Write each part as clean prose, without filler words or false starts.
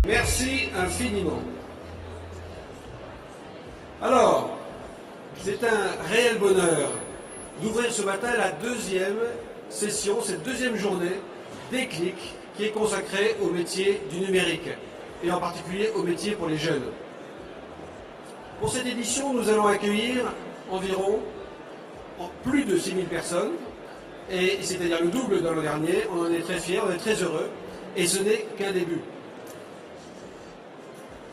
Merci infiniment. Alors, c'est un réel bonheur d'ouvrir ce matin la deuxième session, cette deuxième journée Déclic qui est consacrée au métier du numérique et en particulier au métier pour les jeunes. Pour cette édition, nous allons accueillir environ plus de 6000 personnes, et c'est-à-dire le double de l'an dernier. On en est très fiers, on est très heureux, et ce n'est qu'un début.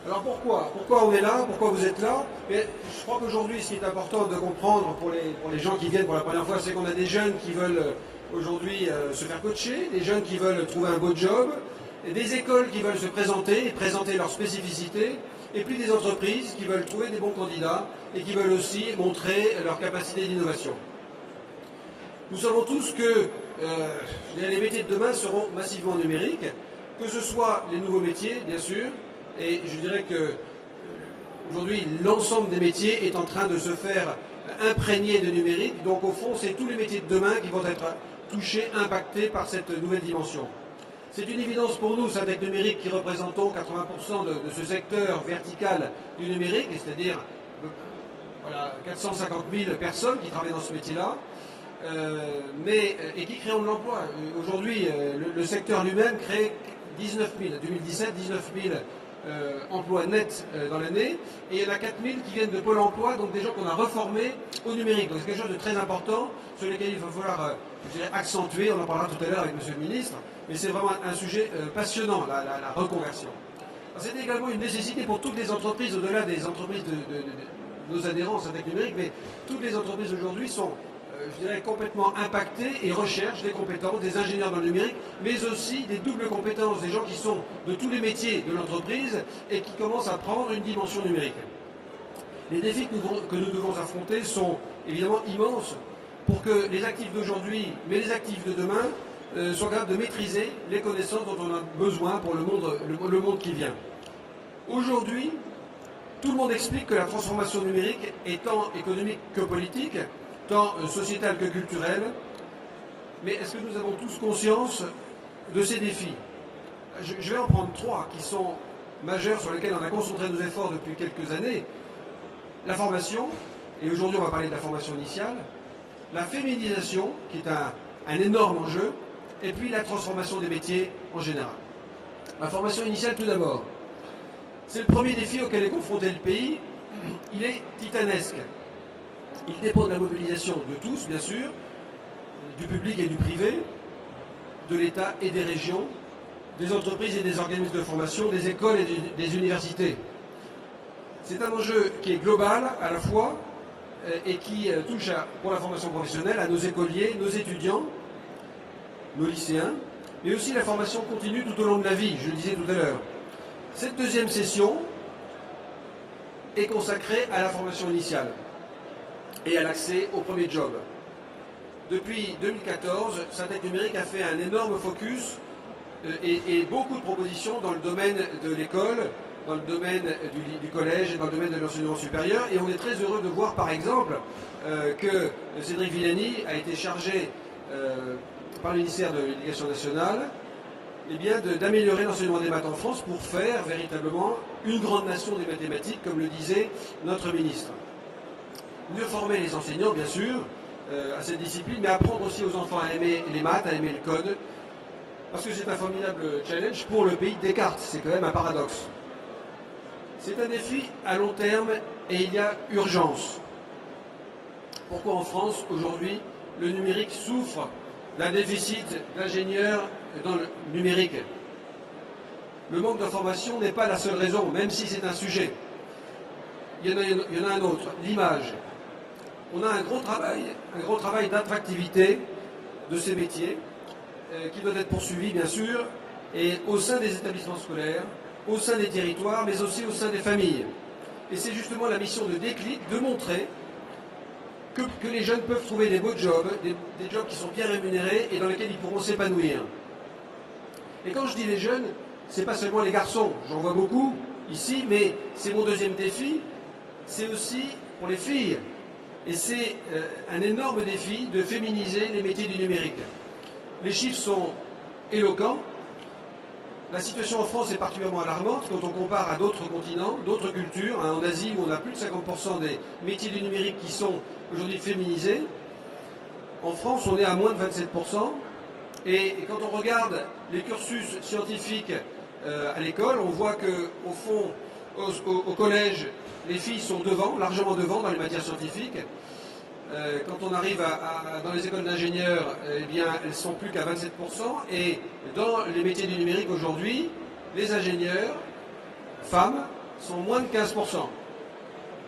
Alors pourquoi on est là? Pourquoi vous êtes là? Mais je crois qu'aujourd'hui, ce qui est important de comprendre pour les gens qui viennent pour la première fois, c'est qu'on a des jeunes qui veulent aujourd'hui se faire coacher, des jeunes qui veulent trouver un beau job, et des écoles qui veulent se présenter et présenter leurs spécificités, et puis des entreprises qui veulent trouver des bons candidats et qui veulent aussi montrer leur capacité d'innovation. Nous savons tous que les métiers de demain seront massivement numériques, que ce soit les nouveaux métiers, bien sûr, et je dirais que aujourd'hui l'ensemble des métiers est en train de se faire imprégner de numérique, donc au fond c'est tous les métiers de demain qui vont être touchés, impactés par cette nouvelle dimension. C'est une évidence pour nous, Syntec Numérique, qui représentons 80% de ce secteur vertical du numérique, c'est-à-dire voilà, 450 000 personnes qui travaillent dans ce métier-là, et qui créent de l'emploi. Aujourd'hui, le secteur lui-même crée 19 000, 2017, 19 000 emplois nets dans l'année, et il y en a 4 000 qui viennent de Pôle emploi, donc des gens qu'on a reformés au numérique. Donc c'est quelque chose de très important sur lequel il va falloir je dirais, accentuer, on en parlera tout à l'heure avec Monsieur le Ministre, mais c'est vraiment un sujet passionnant, la reconversion. C'est également une nécessité pour toutes les entreprises, au-delà des entreprises de nos adhérents Syntec Numérique, mais toutes les entreprises aujourd'hui sont je dirais, complètement impactés et recherchent des compétences, des ingénieurs dans le numérique, mais aussi des doubles compétences, des gens qui sont de tous les métiers de l'entreprise et qui commencent à prendre une dimension numérique. Les défis que nous devons affronter sont évidemment immenses pour que les actifs d'aujourd'hui, mais les actifs de demain, soient capables de maîtriser les connaissances dont on a besoin pour le monde qui vient. Aujourd'hui, tout le monde explique que la transformation numérique est tant économique que politique, tant sociétale que culturelle, mais est-ce que nous avons tous conscience de ces défis? Je vais en prendre trois qui sont majeurs, sur lesquels on a concentré nos efforts depuis quelques années. La formation, et aujourd'hui on va parler de la formation initiale, la féminisation, qui est un énorme enjeu, et puis la transformation des métiers en général. La formation initiale tout d'abord. C'est le premier défi auquel est confronté le pays. Il est titanesque. Il dépend de la mobilisation de tous, bien sûr, du public et du privé, de l'État et des régions, des entreprises et des organismes de formation, des écoles et des universités. C'est un enjeu qui est global à la fois et qui touche pour la formation professionnelle à nos écoliers, nos étudiants, nos lycéens, mais aussi la formation continue tout au long de la vie, je le disais tout à l'heure. Cette deuxième session est consacrée à la formation initiale et à l'accès au premier job. Depuis 2014, Syntec Numérique a fait un énorme focus et beaucoup de propositions dans le domaine de l'école, dans le domaine du collège et dans le domaine de l'enseignement supérieur. Et on est très heureux de voir par exemple que Cédric Villani a été chargé par le ministère de l'Éducation nationale d'améliorer l'enseignement des maths en France pour faire véritablement une grande nation des mathématiques, comme le disait notre ministre. Mieux former les enseignants, bien sûr, à cette discipline, mais apprendre aussi aux enfants à aimer les maths, à aimer le code, parce que c'est un formidable challenge pour le pays de Descartes, c'est quand même un paradoxe. C'est un défi à long terme et il y a urgence. Pourquoi en France, aujourd'hui, le numérique souffre d'un déficit d'ingénieurs dans le numérique? Le manque d'information n'est pas la seule raison, même si c'est un sujet. Il y en a un autre, l'image. On a un gros travail d'attractivité de ces métiers qui doit être poursuivi, bien sûr, et au sein des établissements scolaires, au sein des territoires, mais aussi au sein des familles. Et c'est justement la mission de Déclic de montrer que les jeunes peuvent trouver des beaux jobs, des jobs qui sont bien rémunérés et dans lesquels ils pourront s'épanouir. Et quand je dis les jeunes, c'est pas seulement les garçons, j'en vois beaucoup ici, mais c'est mon deuxième défi, c'est aussi pour les filles. Et c'est un énorme défi de féminiser les métiers du numérique. Les chiffres sont éloquents. La situation en France est particulièrement alarmante quand on compare à d'autres continents, d'autres cultures. En Asie, où on a plus de 50% des métiers du numérique qui sont aujourd'hui féminisés. En France, on est à moins de 27%. Et quand on regarde les cursus scientifiques à l'école, on voit qu'au fond, au collège, les filles sont devant, largement devant dans les matières scientifiques. Quand on arrive dans les écoles d'ingénieurs, eh bien, elles sont plus qu'à 27%. Et dans les métiers du numérique aujourd'hui, les ingénieurs, femmes, sont moins de 15%.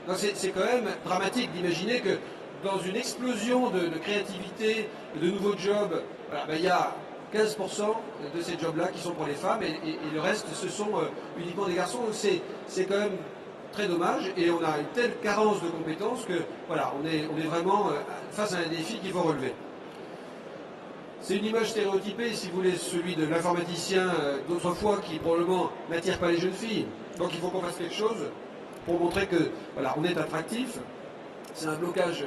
Donc c'est quand même dramatique d'imaginer que dans une explosion de créativité, de nouveaux jobs, voilà, ben, il y a 15% de ces jobs-là qui sont pour les femmes et le reste, ce sont uniquement des garçons. Donc c'est quand même très dommage et on a une telle carence de compétences que voilà, on est vraiment face à un défi qu'il faut relever. C'est une image stéréotypée, si vous voulez, celui de l'informaticien d'autrefois qui probablement n'attire pas les jeunes filles. Donc il faut qu'on fasse quelque chose pour montrer que voilà, on est attractif. C'est un blocage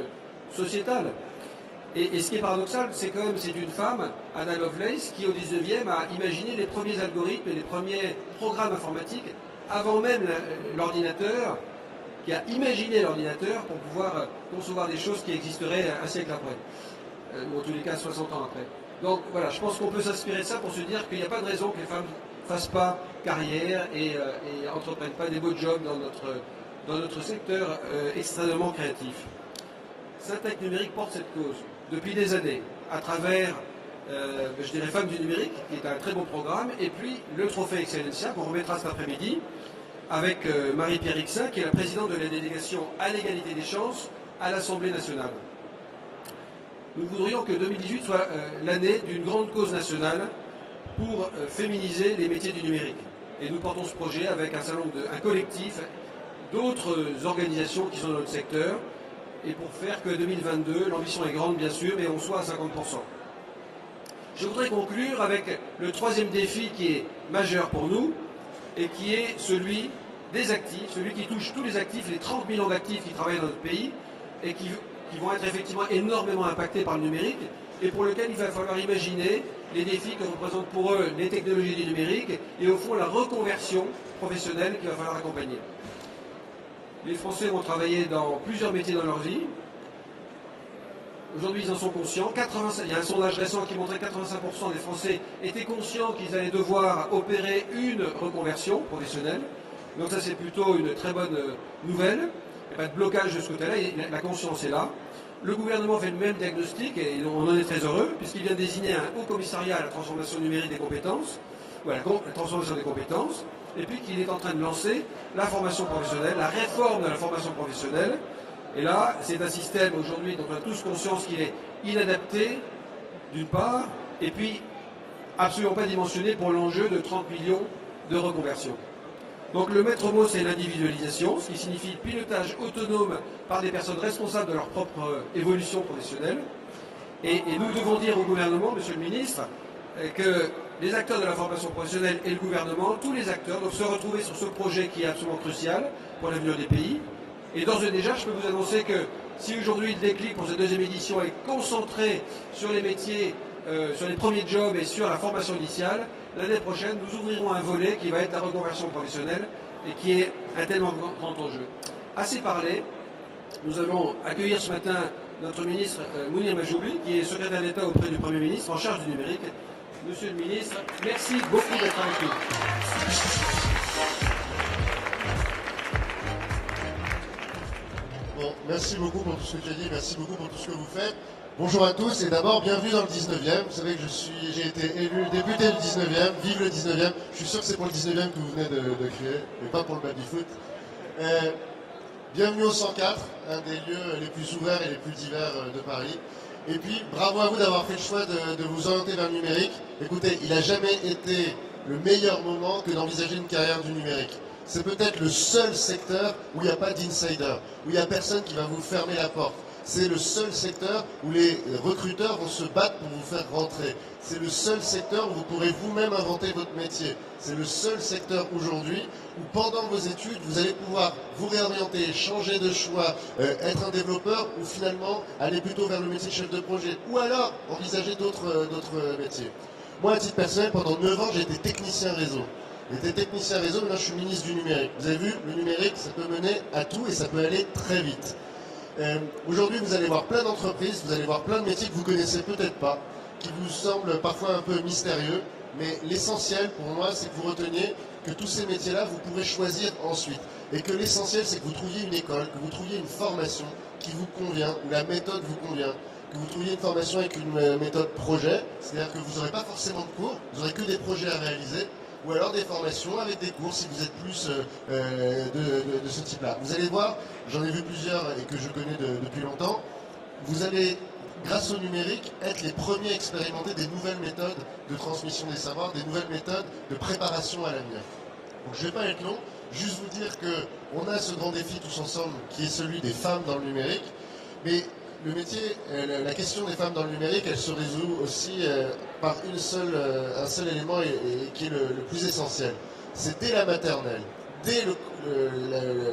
sociétal. Et ce qui est paradoxal, c'est quand même c'est une femme, Ada Lovelace, qui au 19e a imaginé les premiers algorithmes et les premiers programmes informatiques avant même l'ordinateur, qui a imaginé l'ordinateur pour pouvoir concevoir des choses qui existeraient un siècle après, ou en tous les cas 60 ans après. Donc voilà, je pense qu'on peut s'inspirer de ça pour se dire qu'il n'y a pas de raison que les femmes ne fassent pas carrière et n'entreprennent pas des beaux jobs dans notre secteur extrêmement créatif. Syntec Numérique porte cette cause depuis des années, à travers, je dirais, Femmes du numérique, qui est un très bon programme, et puis le Trophée Excellencia, qu'on remettra cet après-midi, avec Marie-Pierre Ixin, qui est la présidente de la délégation à l'égalité des chances à l'Assemblée nationale. Nous voudrions que 2018 soit l'année d'une grande cause nationale pour féminiser les métiers du numérique. Et nous portons ce projet avec un collectif d'autres organisations qui sont dans notre secteur, et pour faire que 2022, l'ambition est grande bien sûr, mais on soit à 50%. Je voudrais conclure avec le troisième défi qui est majeur pour nous, et qui est celui des actifs, celui qui touche tous les actifs, les 30 millions d'actifs qui travaillent dans notre pays, et qui vont être effectivement énormément impactés par le numérique, et pour lequel il va falloir imaginer les défis que représentent pour eux les technologies du numérique, et au fond la reconversion professionnelle qu'il va falloir accompagner. Les Français vont travailler dans plusieurs métiers dans leur vie. Aujourd'hui, ils en sont conscients. Il y a un sondage récent qui montrait que 85% des Français étaient conscients qu'ils allaient devoir opérer une reconversion professionnelle. Donc ça, c'est plutôt une très bonne nouvelle. Il n'y a pas de blocage de ce côté-là, la conscience est là. Le gouvernement fait le même diagnostic et on en est très heureux, puisqu'il vient de désigner un haut commissariat à la transformation numérique des compétences, voilà, la transformation des compétences, et puis qu'il est en train de lancer la formation professionnelle, la réforme de la formation professionnelle. Et là, c'est un système aujourd'hui dont on a tous conscience qu'il est inadapté, d'une part, et puis absolument pas dimensionné pour l'enjeu de 30 millions de reconversion. Donc le maître mot, c'est l'individualisation, ce qui signifie pilotage autonome par des personnes responsables de leur propre évolution professionnelle. Et nous devons dire au gouvernement, monsieur le ministre, que les acteurs de la formation professionnelle et le gouvernement, tous les acteurs doivent se retrouver sur ce projet qui est absolument crucial pour l'avenir des pays. Et d'ores et déjà, je peux vous annoncer que si aujourd'hui le déclic pour cette deuxième édition est concentré sur les métiers, sur les premiers jobs et sur la formation initiale, l'année prochaine, nous ouvrirons un volet qui va être la reconversion professionnelle et qui est un tellement grand enjeu. Assez parlé, nous allons accueillir ce matin notre ministre Mounir Majoubi, qui est secrétaire d'État auprès du Premier ministre en charge du numérique. Monsieur le ministre, merci beaucoup d'être avec nous. Bon, merci beaucoup pour tout ce que tu as dit, merci beaucoup pour tout ce que vous faites. Bonjour à tous et d'abord bienvenue dans le 19e. Vous savez que j'ai été élu député du 19e, vive le 19e. Je suis sûr que c'est pour le 19e que vous venez de crier, mais pas pour le baby-foot. Bienvenue au 104, un des lieux les plus ouverts et les plus divers de Paris. Et puis, bravo à vous d'avoir fait le choix de vous orienter vers le numérique. Écoutez, il n'a jamais été le meilleur moment que d'envisager une carrière du numérique. C'est peut-être le seul secteur où il n'y a pas d'insider, où il n'y a personne qui va vous fermer la porte. C'est le seul secteur où les recruteurs vont se battre pour vous faire rentrer. C'est le seul secteur où vous pourrez vous-même inventer votre métier. C'est le seul secteur aujourd'hui où pendant vos études, vous allez pouvoir vous réorienter, changer de choix, être un développeur ou finalement aller plutôt vers le métier de chef de projet ou alors envisager d'autres métiers. Moi, à titre personnel, pendant 9 ans, j'ai été technicien réseau. J'étais technicien réseau, maintenant je suis ministre du numérique. Vous avez vu, le numérique, ça peut mener à tout et ça peut aller très vite. Aujourd'hui, vous allez voir plein d'entreprises, vous allez voir plein de métiers que vous connaissez peut-être pas, qui vous semblent parfois un peu mystérieux, mais l'essentiel pour moi, c'est que vous reteniez que tous ces métiers-là, vous pourrez choisir ensuite. Et que l'essentiel, c'est que vous trouviez une école, que vous trouviez une formation qui vous convient, où la méthode vous convient, que vous trouviez une formation avec une méthode projet, c'est-à-dire que vous n'aurez pas forcément de cours, vous n'aurez que des projets à réaliser, ou alors des formations avec des cours si vous êtes plus de ce type-là. Vous allez voir, j'en ai vu plusieurs et que je connais depuis longtemps, vous allez, grâce au numérique, être les premiers à expérimenter des nouvelles méthodes de transmission des savoirs, des nouvelles méthodes de préparation à l'avenir. Donc je ne vais pas être long, juste vous dire qu'on a ce grand défi tous ensemble qui est celui des femmes dans le numérique, mais le métier, la question des femmes dans le numérique, elle se résout aussi par un seul élément qui est le plus essentiel. C'est dès la maternelle, dès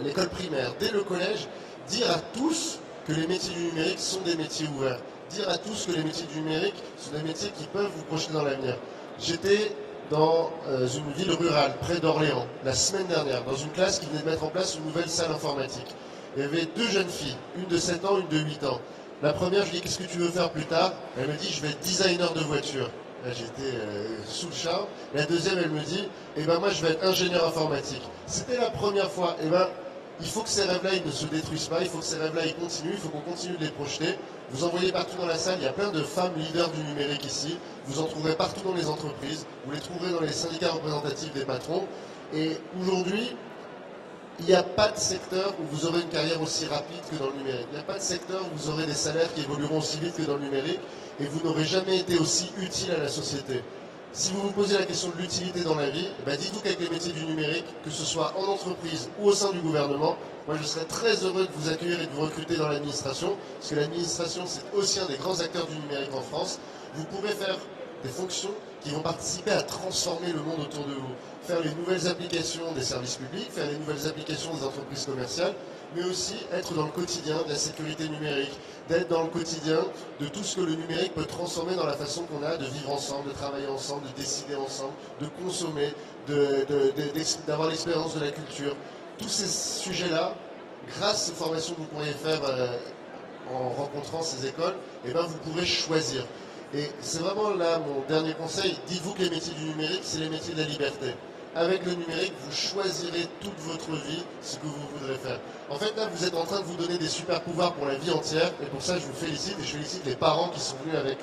l'école primaire, dès le collège, dire à tous que les métiers du numérique sont des métiers ouverts. Dire à tous que les métiers du numérique sont des métiers qui peuvent vous projeter dans l'avenir. J'étais dans une ville rurale, près d'Orléans, la semaine dernière, dans une classe qui venait de mettre en place une nouvelle salle informatique. Il y avait 2 jeunes filles, une de 7 ans, une de 8 ans. La première, je lui dis, qu'est-ce que tu veux faire plus tard? Elle me dit, je vais être designer de voiture. Là, j'étais sous le charme. La deuxième, elle me dit, eh ben moi, je vais être ingénieur informatique. C'était la première fois. Eh ben, il faut que ces rêves-là, ils ne se détruisent pas. Il faut que ces rêves-là, ils continuent. Il faut qu'on continue de les projeter. Vous en voyez partout dans la salle. Il y a plein de femmes leaders du numérique ici. Vous en trouverez partout dans les entreprises. Vous les trouverez dans les syndicats représentatifs des patrons. Et aujourd'hui, il n'y a pas de secteur où vous aurez une carrière aussi rapide que dans le numérique. Il n'y a pas de secteur où vous aurez des salaires qui évolueront aussi vite que dans le numérique et vous n'aurez jamais été aussi utile à la société. Si vous vous posez la question de l'utilité dans la vie, dites-vous qu'avec les métiers du numérique, que ce soit en entreprise ou au sein du gouvernement, moi je serais très heureux de vous accueillir et de vous recruter dans l'administration, parce que l'administration c'est aussi un des grands acteurs du numérique en France. Vous pourrez faire des fonctions qui vont participer à transformer le monde autour de vous. Faire les nouvelles applications des services publics, faire les nouvelles applications des entreprises commerciales, mais aussi être dans le quotidien de la sécurité numérique, d'être dans le quotidien de tout ce que le numérique peut transformer dans la façon qu'on a de vivre ensemble, de travailler ensemble, de décider ensemble, de consommer, d'avoir l'expérience de la culture. Tous ces sujets-là, grâce aux formations que vous pourriez faire en rencontrant ces écoles, vous pourrez choisir. Et c'est vraiment là mon dernier conseil, dites-vous que les métiers du numérique, c'est les métiers de la liberté. Avec le numérique, vous choisirez toute votre vie ce que vous voudrez faire. En fait, là, vous êtes en train de vous donner des super pouvoirs pour la vie entière, et pour ça, je vous félicite, et je félicite les parents qui sont venus avec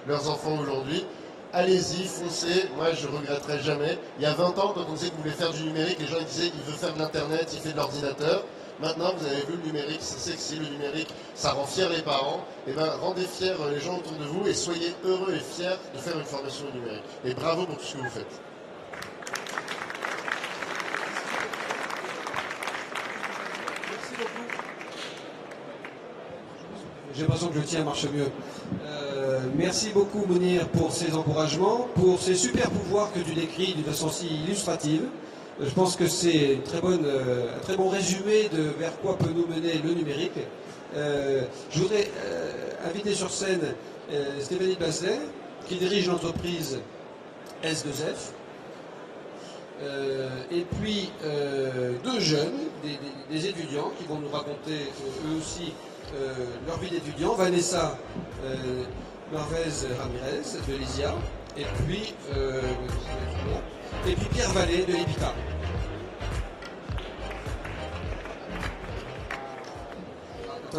leurs enfants aujourd'hui. Allez-y, foncez, moi je ne regretterai jamais. Il y a 20 ans, quand on disait que vous voulez faire du numérique, les gens ils disaient il veut faire de l'internet, il fait de l'ordinateur. Maintenant, vous avez vu, le numérique, c'est sexy, le numérique, ça rend fiers les parents. Rendez fiers les gens autour de vous et soyez heureux et fiers de faire une formation au numérique. Et bravo pour tout ce que vous faites. Merci beaucoup. J'ai l'impression que le tien marche mieux. Merci beaucoup, Mounir, pour ces encouragements, pour ces super pouvoirs que tu décris d'une façon si illustrative. Je pense que c'est un très bon résumé de vers quoi peut nous mener le numérique. Je voudrais inviter sur scène Stéphanie Baslet, qui dirige l'entreprise S2F, et puis 2 jeunes, des étudiants, qui vont nous raconter eux aussi leur vie d'étudiant. Vanessa Marvez Ramirez de l'ISIA, et puis Pierre Vallée de l'EPITA.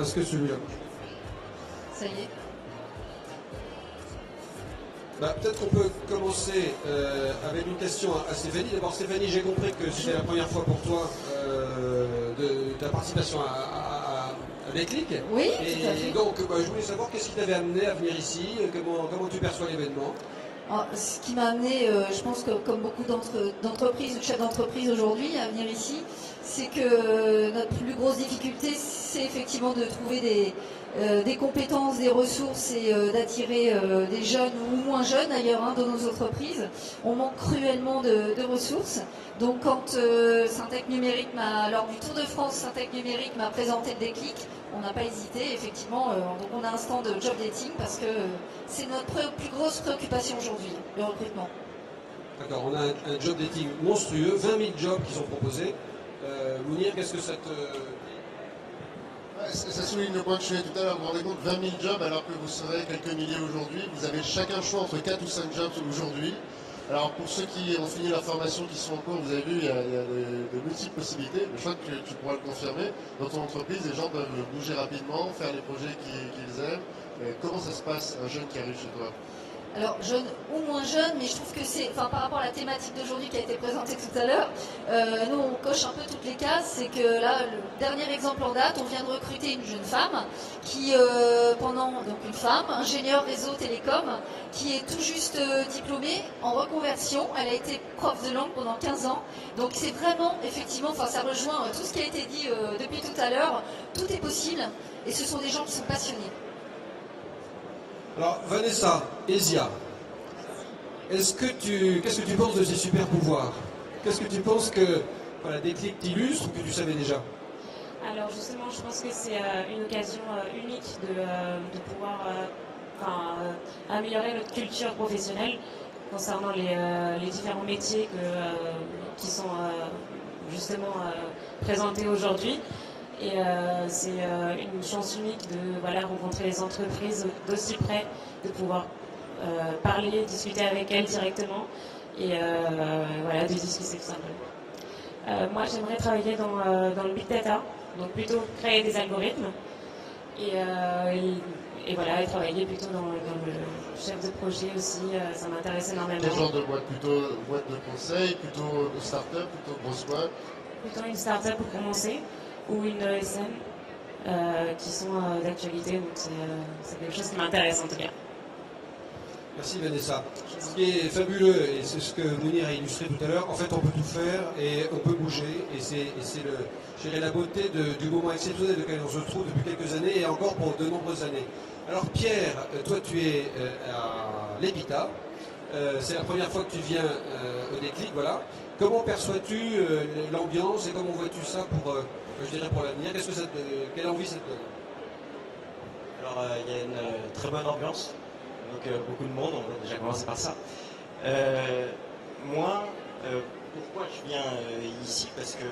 Est-ce que celui-là? Ça y est. Peut-être qu'on peut commencer avec une question à Stéphanie. D'abord, Stéphanie, j'ai compris que c'était la première fois pour toi de ta participation à Déclic. Oui, et tout à fait. Donc, je voulais savoir qu'est-ce qui t'avait amené à venir ici, comment tu perçois l'événement. Ce qui m'a amené, je pense que comme beaucoup d'entreprises ou de chefs d'entreprise aujourd'hui, à venir ici, c'est que notre plus grosse difficulté, c'est effectivement de trouver des compétences, des ressources et d'attirer des jeunes ou moins jeunes d'ailleurs dans nos entreprises. On manque cruellement de ressources. Donc quand Syntec Numérique lors du Tour de France, Syntec Numérique m'a présenté le déclic, on n'a pas hésité, effectivement, donc on a un stand de job dating parce que c'est notre plus grosse préoccupation aujourd'hui, le recrutement. D'accord, on a un job dating monstrueux, 20 000 jobs qui sont proposés. Mounir, qu'est-ce que ça te... Ça souligne le point que je faisais tout à l'heure. Vous vous rendez compte, 20 000 jobs alors que vous serez quelques milliers aujourd'hui. Vous avez chacun le choix entre 4 ou 5 jobs aujourd'hui. Alors pour ceux qui ont fini leur formation, qui sont en cours, vous avez vu, il y a de multiples possibilités. Je crois que tu pourras le confirmer. Dans ton entreprise, les gens peuvent bouger rapidement, faire les projets qu'ils aiment. Comment ça se passe, un jeune qui arrive chez toi? Alors, jeune ou moins jeune, mais je trouve que c'est, par rapport à la thématique d'aujourd'hui qui a été présentée tout à l'heure, nous on coche un peu toutes les cases. C'est que là, le dernier exemple en date, on vient de recruter une jeune femme qui, donc une femme, ingénieure réseau télécom, qui est tout juste diplômée en reconversion. Elle a été prof de langue pendant 15 ans. Donc c'est vraiment, effectivement, ça rejoint tout ce qui a été dit depuis tout à l'heure. Tout est possible et ce sont des gens qui sont passionnés. Alors, Vanessa, Esia, qu'est-ce que tu penses de ces super pouvoirs? Qu'est-ce que tu penses que Déclic t'illustre ou que tu savais déjà? Alors justement, je pense que c'est une occasion unique de pouvoir améliorer notre culture professionnelle concernant les différents métiers qui sont justement présentés aujourd'hui. Et c'est une chance unique de rencontrer les entreprises d'aussi près, de pouvoir parler, discuter avec elles directement et de discuter tout simplement. Moi, j'aimerais travailler dans le big data, donc plutôt créer des algorithmes et travailler plutôt dans le chef de projet aussi, ça m'intéresse énormément. Quel genre de boîte? Plutôt boîte de conseil, plutôt start-up, plutôt grosse boîte? Plutôt une start-up pour commencer, ou une ESN qui sont d'actualité, donc c'est quelque chose qui m'intéresse en tout cas. Merci Vanessa. Ce qui est fabuleux, et c'est ce que Mounir a illustré tout à l'heure, en fait on peut tout faire et on peut bouger, et c'est la beauté du moment exceptionnel auquel on se trouve depuis quelques années et encore pour de nombreuses années. Alors Pierre, toi tu es à l'EPITA, c'est la première fois que tu viens au Déclic, voilà. Comment perçois-tu l'ambiance et comment vois-tu ça pour l'avenir? Quelle envie ça te donne? Alors il y a une très bonne ambiance, donc beaucoup de monde, on va déjà commencer par ça. Moi, pourquoi je viens ici? Parce que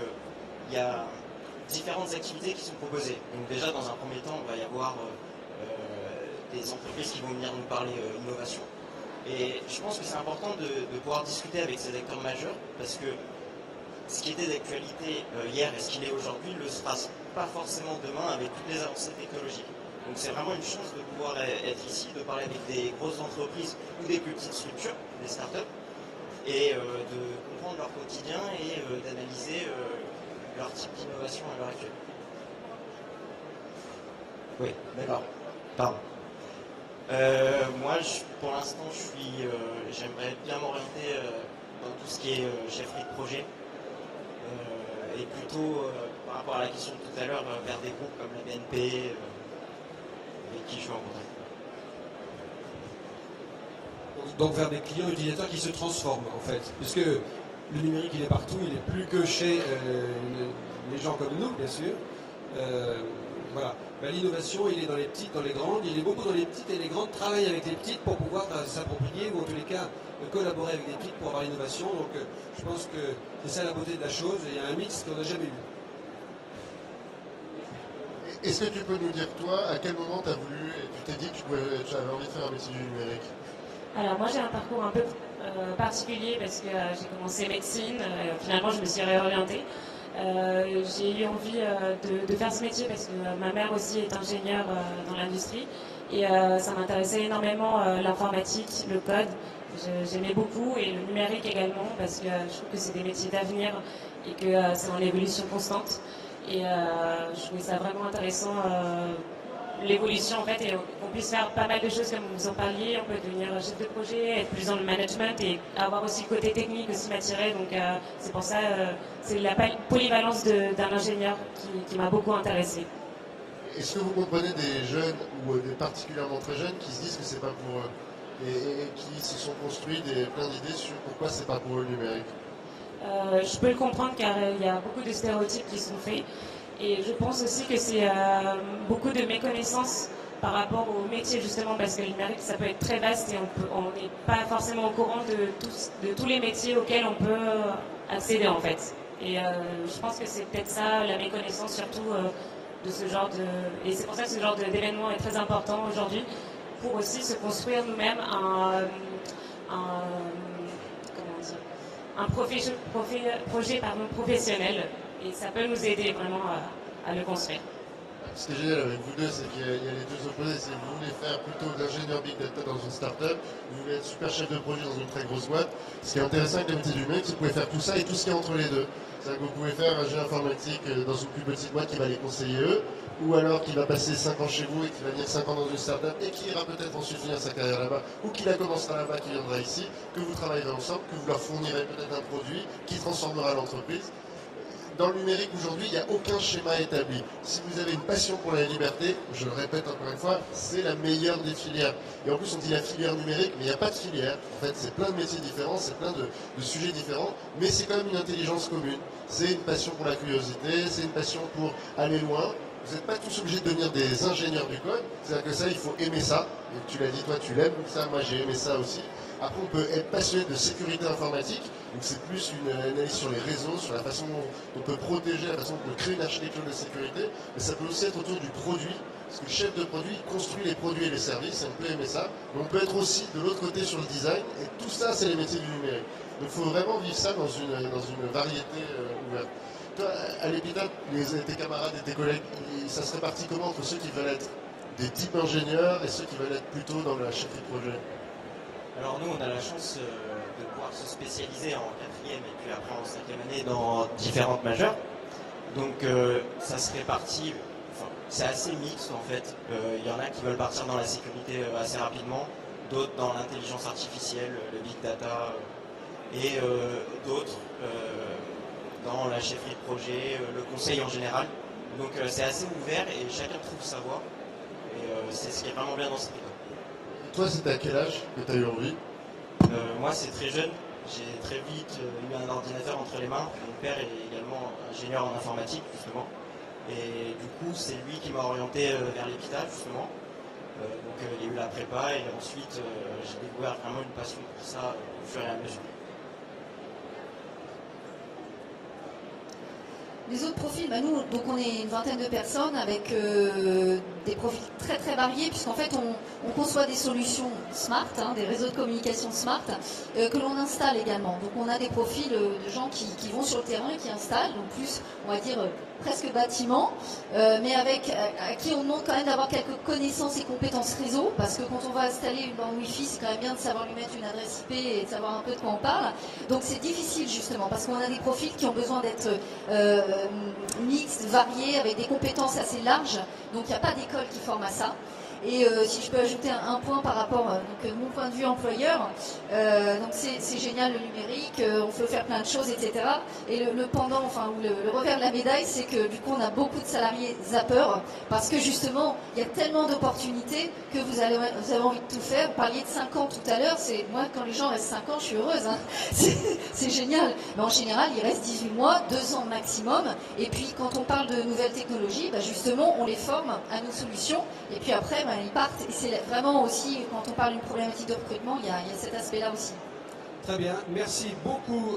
il y a différentes activités qui sont proposées. Donc déjà dans un premier temps, on va y avoir des entreprises qui vont venir nous parler innovation. Et je pense que c'est important de pouvoir discuter avec ces acteurs majeurs parce que ce qui était d'actualité hier et ce qu'il est aujourd'hui ne le sera pas forcément demain avec toutes les avancées technologiques. Donc c'est vraiment une chance de pouvoir être ici, de parler avec des grosses entreprises ou des plus petites structures, des startups, et de comprendre leur quotidien et d'analyser leur type d'innovation à l'heure actuelle. Oui, d'accord. Pardon. Moi, pour l'instant, j'aimerais bien m'orienter dans tout ce qui est chefferie de projet et plutôt par rapport à la question de tout à l'heure vers des groupes comme la BNP avec qui je suis en contact. Donc vers des clients utilisateurs qui se transforment en fait, puisque le numérique il est partout, il est plus que chez les gens comme nous bien sûr. Voilà. L'innovation, il est dans les petites, dans les grandes, il est beaucoup dans les petites et les grandes travaillent avec les petites pour pouvoir s'approprier ou en tous les cas collaborer avec les petites pour avoir l'innovation. Donc je pense que c'est ça la beauté de la chose et il y a un mix qu'on n'a jamais eu. Est-ce que tu peux nous dire toi à quel moment tu as voulu et tu t'es dit que tu avais envie de faire un métier du numérique? Alors moi j'ai un parcours un peu particulier parce que j'ai commencé médecine, finalement je me suis réorientée. J'ai eu envie de faire ce métier parce que ma mère aussi est ingénieure dans l'industrie et ça m'intéressait énormément l'informatique, le code. J'aimais beaucoup et le numérique également parce que je trouve que c'est des métiers d'avenir et que c'est en évolution constante. Et je trouvais ça vraiment intéressant l'évolution en fait et qu'on puisse faire pas mal de choses comme vous en parliez. On peut devenir chef de projet, être plus dans le management et avoir aussi le côté technique aussi m'attirer. Donc c'est pour ça, c'est la polyvalence d'un ingénieur qui m'a beaucoup intéressée. Est-ce que vous comprenez des jeunes ou des particulièrement très jeunes qui se disent que c'est pas pour eux et qui se sont construits plein d'idées sur pourquoi c'est pas pour eux le numérique? Je peux le comprendre car il y a beaucoup de stéréotypes qui sont faits et je pense aussi que c'est beaucoup de méconnaissances par rapport au métier justement parce que le numérique ça peut être très vaste et on n'est pas forcément au courant de tous les métiers auxquels on peut accéder en fait. Et je pense que c'est peut-être ça la méconnaissance surtout de ce genre de... Et c'est pour ça que ce genre d'événement est très important aujourd'hui pour aussi se construire nous-mêmes un projet professionnel et ça peut nous aider vraiment à le construire. Ce qui est génial avec vous deux, c'est qu'il y a les deux opposés. Si vous voulez faire plutôt d'ingénieur big data dans une start-up, vous voulez être super chef de projet dans une très grosse boîte. Ce qui est intéressant avec le métier du numérique, c'est que vous pouvez faire tout ça et tout ce qui est entre les deux. C'est-à-dire que vous pouvez faire un ingénieur informatique dans une plus petite boîte qui va les conseiller eux, ou alors qui va passer 5 ans chez vous et qui va venir 5 ans dans une start-up et qui ira peut-être ensuite finir sa carrière là-bas, ou qui la commencera là-bas, qui viendra ici, que vous travaillerez ensemble, que vous leur fournirez peut-être un produit qui transformera l'entreprise. Dans le numérique aujourd'hui, il n'y a aucun schéma établi. Si vous avez une passion pour la liberté, je le répète encore une fois, c'est la meilleure des filières. Et en plus, on dit la filière numérique, mais il n'y a pas de filière. En fait, c'est plein de métiers différents, c'est plein de sujets différents, mais c'est quand même une intelligence commune. C'est une passion pour la curiosité, c'est une passion pour aller loin. Vous n'êtes pas tous obligés de devenir des ingénieurs du code. C'est-à-dire que ça, il faut aimer ça. Et tu l'as dit, toi, tu l'aimes. Ça, moi, j'ai aimé ça aussi. Après, on peut être passionné de sécurité informatique. Donc, c'est plus une analyse sur les réseaux, sur la façon dont on peut protéger, la façon dont on peut créer une architecture de sécurité. Mais ça peut aussi être autour du produit. Parce que le chef de produit il construit les produits et les services. Et on peut aimer ça. Mais on peut être aussi de l'autre côté sur le design. Et tout ça, c'est les métiers du numérique. Donc, il faut vraiment vivre ça dans une variété ouverte. Toi, à l'hôpital, tes camarades et tes collègues, ça se répartit comment entre ceux qui veulent être des types ingénieurs et ceux qui veulent être plutôt dans la chefferie de projet? Alors nous, on a la chance de pouvoir se spécialiser en 4e et puis après en 5e année dans différentes majeures. Donc ça se répartit, enfin, c'est assez mixte en fait. Il y en a qui veulent partir dans la sécurité assez rapidement, d'autres dans l'intelligence artificielle, le big data, et d'autres dans la chefferie de projet, le conseil en général. Donc c'est assez ouvert et chacun trouve sa voie. Et c'est ce qui est vraiment bien dans cette école. Toi, c'était à quel âge que tu as eu envie? Moi, c'est très jeune. J'ai très vite eu un ordinateur entre les mains. Mon père est également ingénieur en informatique, justement. Et du coup, c'est lui qui m'a orienté vers l'hôpital, justement. Donc il y a eu la prépa et ensuite j'ai découvert vraiment une passion pour ça au fur et à mesure. Les autres profils, bah nous, donc on est une vingtaine de personnes avec des profils très très variés, puisqu'en fait on conçoit des solutions smart, des réseaux de communication smart, que l'on installe également. Donc on a des profils de gens qui vont sur le terrain et qui installent, donc plus, on va dire, presque bâtiment, mais à qui on demande quand même d'avoir quelques connaissances et compétences réseau, parce que quand on va installer une borne Wi-Fi, c'est quand même bien de savoir lui mettre une adresse IP et de savoir un peu de quoi on parle. Donc c'est difficile justement, parce qu'on a des profils qui ont besoin d'être mixtes, variés, avec des compétences assez larges, donc il n'y a pas d'école qui forme à ça. Et si je peux ajouter un point par rapport donc mon point de vue employeur, donc c'est génial le numérique, on peut faire plein de choses, etc. Et le pendant, enfin ou le revers de la médaille, c'est que du coup on a beaucoup de salariés zappeurs parce que justement il y a tellement d'opportunités que vous avez envie de tout faire. Vous parliez de 5 ans tout à l'heure, c'est moi quand les gens restent 5 ans, je suis heureuse, hein. C'est génial. Mais en général, il reste 18 mois, 2 ans maximum. Et puis quand on parle de nouvelles technologies, bah, justement on les forme à nos solutions. Et puis après, ils partent. Et c'est vraiment aussi, quand on parle d'une problématique de recrutement, il y a cet aspect-là aussi. Très bien. Merci beaucoup,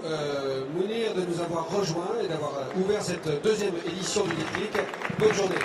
Mounir, de nous avoir rejoints et d'avoir ouvert cette deuxième édition du Déclic. Bonne journée.